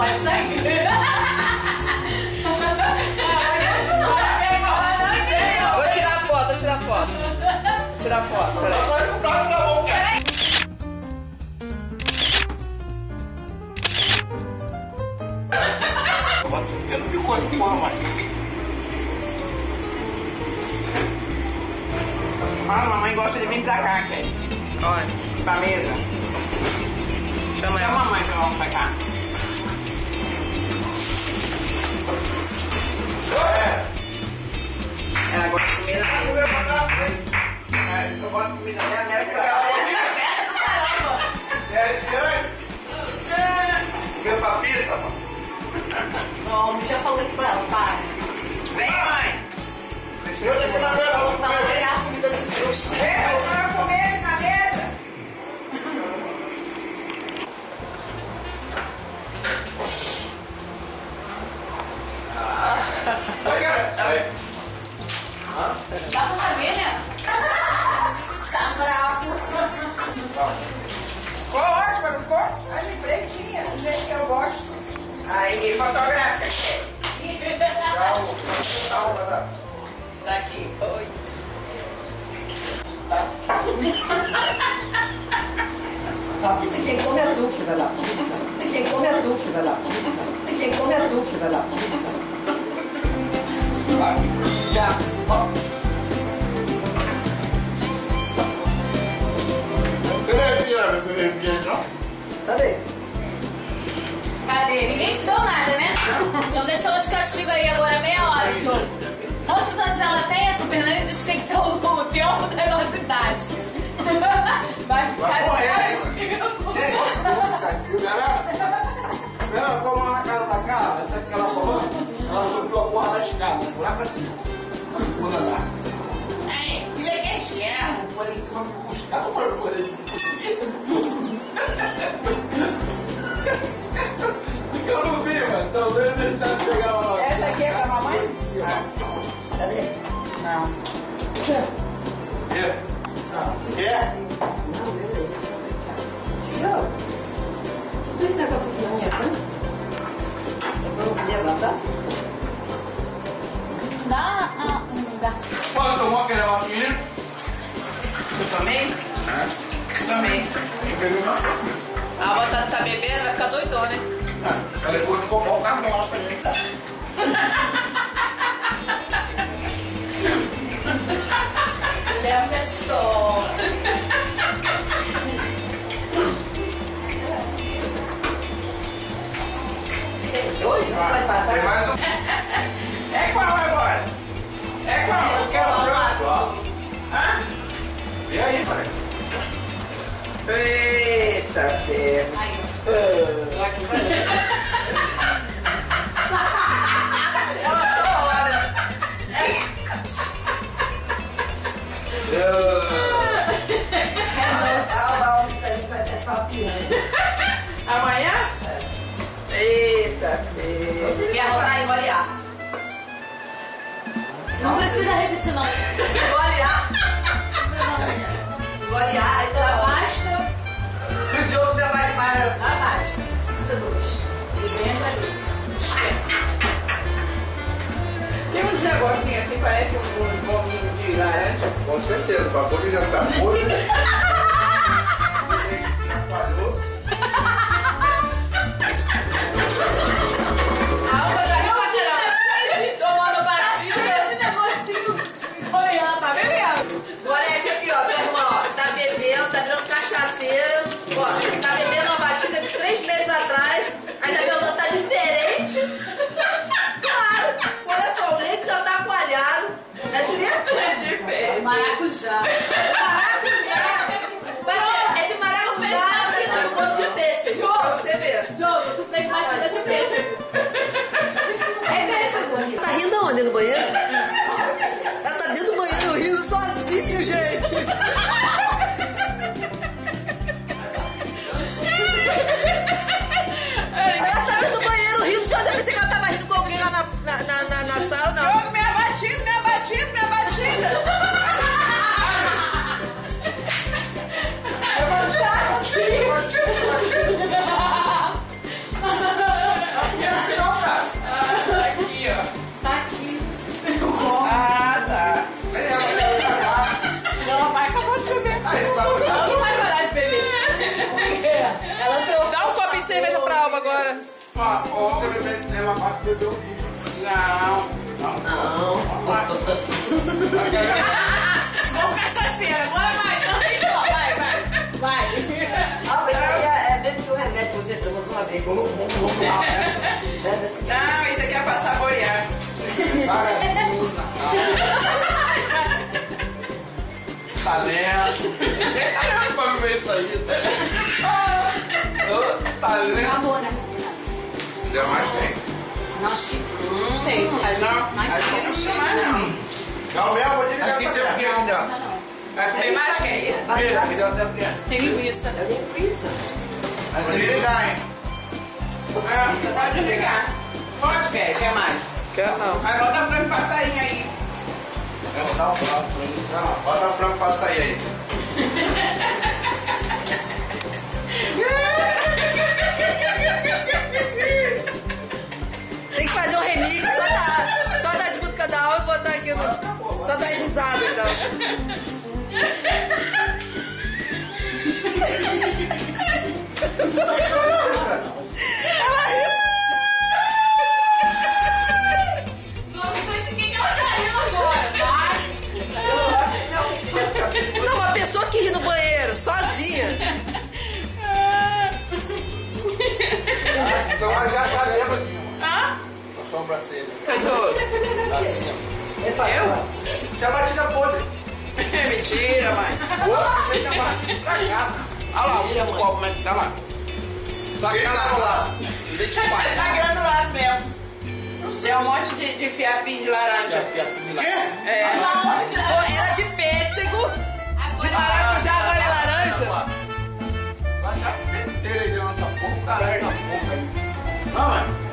Pode sair. Vou tirar foto, vou tirar foto. Tirar foto, peraí. Eu não me gosto de mama. Ah, mamãe gosta de vir pra cá, Kelly. Olha, pra mesa. Chama a mamãe pra vamos pra cá. Ela gosta de comida na mesa. Eu gosto de comida nela, né? Meu papita, mano. Não, já falou isso pra ela, para. Vem, mãe. Fala pegar a comida dos seus. Eu quero comer na mesa. Dá pra saber, né? Tá bravo. Ficou ótimo, não ficou? Aí em pretinha, do jeito que eu gosto. Aí, fotográfica. Tá aqui. Oi. A pizza quem come é tu, filha da puta. Quem come é tu, filha da puta. Quem come é tu, filha da puta. Cadê? Cadê? Ninguém te deu nada, né? Então deixa ela de castigo aí agora, meia hora, Diogo. Quantos anos ela tem? A Super Nani diz que tem que ser o tempo da nossa idade. Vai ficar de castigo. Ela toma na casa da cara, sabe que ela falou? Ela subiu a porra da escada, lá pra cima. Quando andar. Ai, que legal é. Pode ser uma me buscar, não foi coisa de fugir. Eu não vi, mas talvez deixar de pegar uma. Essa aqui é pra mamãe? Cadê? Não. Quer? Quer? Não, beleza. Tio, tu tem negócio aqui na minha cama? Eu vou comer batata? Dá um garfo. Pode tomar aquele negocinho? Eu tomei? Tomei. Eu peguei uma. A batata tá bebendo, vai ficar doidona, hein? Ela depois ficou bom o carvão lá pra gente. Lembra dessa história. Tem dois? Não vai parar? Tem mais um. É qual agora? É qual? Eu quero branco. Hã? E aí, pai? Eita, ferro. Aí, Ela só olha. Amanhã? Eita, ferro. Quer anotar e golear? não precisa repetir, não. Golear. Precisa não. Golear, Já então. basta. O Diogo já vai para. Já basta. Precisa dois. E lembra disso. Esquece. Tem uns negocinhos assim, parece um bombinho de laranja. Com certeza, pra poder já tá podre. Atrapalhou. A alma já riu, tomando batida. Esse negocinho. Oi, ela tá bebendo. Golete aqui, ó, meu irmão, ó, tá bebendo, tá virando cachaceiro, ó, tá bebendo uma batida de 3 meses atrás, aí tá perguntando, tá diferente? Claro, olha só, o leite já tá coalhado, é de quê? É diferente. Maracujá. Maracujá. Ah, esse Ela bagulho. não vai parar de beber. Ela trocou. Dá um copinho de cerveja pra Alba agora. Ó, ontem eu bebi uma parte bebeu. Não. Igual cachaceira. Agora vai. Então tem só. Vai. Ah, mas isso aí é dentro do remédio que você tomou de uma vez. Não, isso aqui é pra saborear. Talento. Caramba, pra viver isso aí, talento. Acabou, né? Se quiser mais, tem. Não, Chico. Não sei. Faz mais Aqui não chama mais, não. Não, mesmo, vou desligar essa merda. Não, precisa não. Vai comer mais que aí? Vira, que deu tempo dentro. Tem linguiça. É linguiça. Vai desligar, hein? Você pode desligar. Pode, quer mais? Quer não. Vai botar frango passarinho aí. Vai botar o frango. Não, bota o frango pra sair aí. Tem que fazer um remix só das músicas da Alba e botar aqui no. Só das risadas da Alba. Só não sei de quem que ela tá rindo agora, mas... Não, uma pessoa que ri no banheiro, sozinha. Então ela já tá vendo aqui. Hã? A sobrancelha. Cadê? Assim, ó. Eu? Isso é batida podre. Mentira, mãe. Outra feita batida estragada. Olha lá, o copo como é que tá lá. Só que Quem tá tá lá. lá? Leite Tá pai. granulado mesmo. É um monte de fiapinho de laranja. Quê? É. Pô, era de pêssego, de maracujá, agora é laranja. Vai já inteira aí dentro dessa porra, caralho, essa porra aí. Não, mano.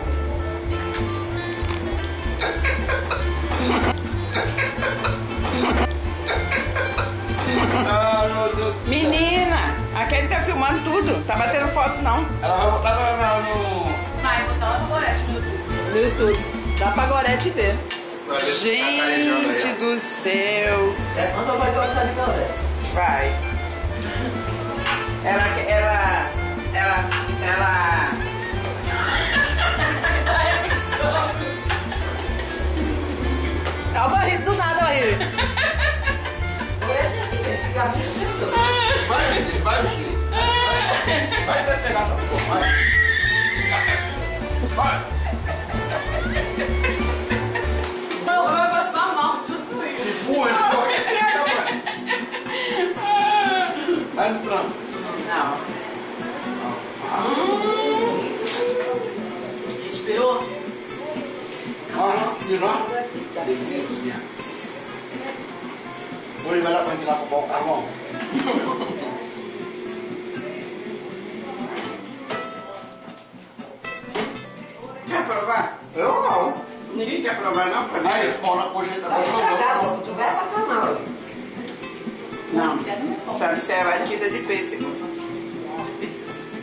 Ah, meu Deus. Menina, aquele tá filmando tudo. Tá batendo foto, não. Ela vai botar no... Vai, botar lá no Gorete no YouTube. No YouTube. Dá pra Gorete ver. Vai ver se tá carejando aí, Gente do céu. Manda vai gostar de Gorete. Vai. Ela... Alba ri, do nada ela ri. Vai, Vicky, vai, Vicky. Vai pegar essa porra, vai. Vai. Não, vai passar mal de tudo isso. Porra, pega, mano. Vai no frango. Não. Respirou? Ó, de novo. Delícia. Hoje vai lá pra gente lá comprar o carvão. Quer provar? Eu não. Ninguém quer provar, não? Pra mim? Aí, esse pau na cojeita da Tu vai passar mal. Não. Sabe se é batida de pêssego.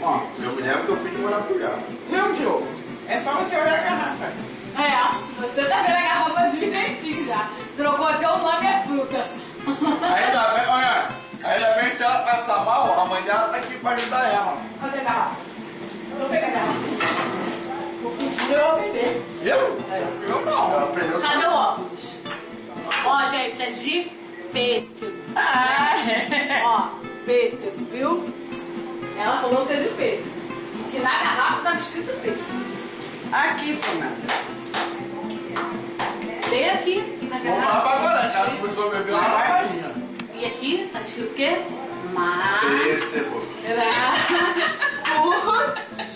Ó, eu me lembro que eu fiz de maracujá. Não, Diogo. É só você olhar a garrafa. É, você tá vendo a garrafa direitinho já. Trocou até o nome e a fruta. Ainda bem, olha, ainda bem se ela passar mal, a mãe dela tá aqui pra ajudar ela. Cadê a garrafa? Vou pegar a garrafa. Eu beber. Eu? Eu não. Ela perdeu Cadê o óculos? Ó, gente, é de pêssego. Ah, Ó, pêssego, viu? Ela falou que é de pêssego. Porque na garrafa tava escrito pêssego. aqui, Fernanda. Lê aqui na Vamos lá garrafa. pra agora, ela começou a beber uma lapadinha. E aqui tá escrito o quê? Mar... Pêssego.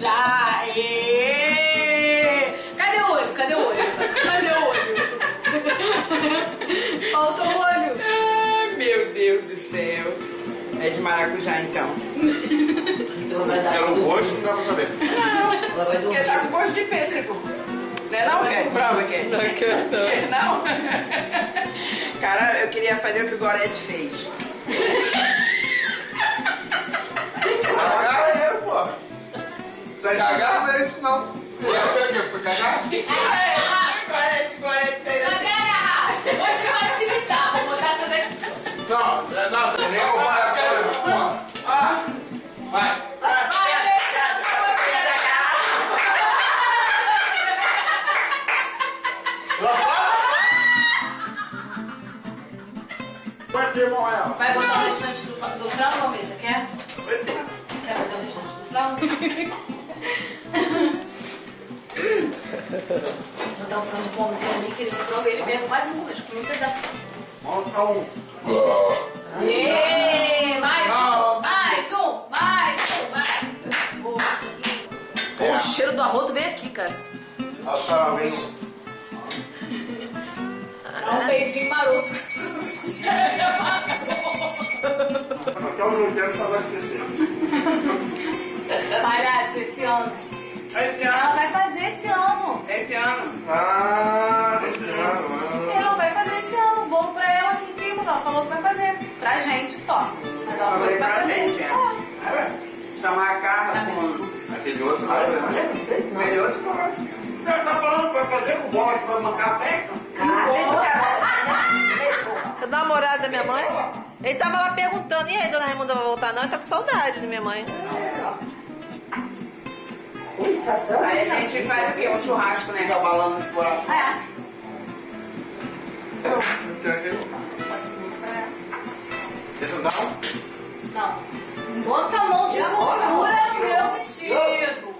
Já. Cadê o olho? Cadê o olho? Cadê o olho? Falta o olho. Ai, meu Deus do céu. É de maracujá, então. Então vai dar. Era um gosto, não dá pra saber. Ela vai Porque dormir. tá com gosto de pêssego. Não é não, Cat? Prova, Cat. Não quero, não. Quer não? Cara, eu queria fazer o que o Gorete fez. Cagar é eu, pô. Você cagar não é isso não. Foi cagar? Gorete, fez Cadê a garrafa? Vou te facilitar. Vou botar essa daqui. Não, Nem comparação. Vou dar um frango bom ali, querido frango. Ele mesmo quase não comeu, comeu um pedaço. Monta um. Mais um. Pô, o cheiro do arroto vem aqui, cara. A senhora vem. É um peitinho maroto. Até o meu tempo só vai esquecer. Palhaço, esse ano. Esse Ela ano. vai fazer esse ano. Esse ano. Ah, esse ano. Ela vai fazer esse ano. Um bolo pra ela aqui em cima. Ela falou que vai fazer. Pra gente só. Mas ela falou que vai Pra fazer. gente, é. Chamar a Carla com... Aquele outro lá, eu não sei. Melhor do Ela tá falando que vai fazer com bola, que vai mancar festa? O namorado da minha mãe, ele tava lá perguntando, e aí, dona Raimunda vai voltar não? Ele tá com saudade da minha mãe. Ui, Satã. Aí a gente faz o quê? Um churrasco, né? Abalando os corações. É. Esse não? Não. Bota a mão de gordura no meu vestido.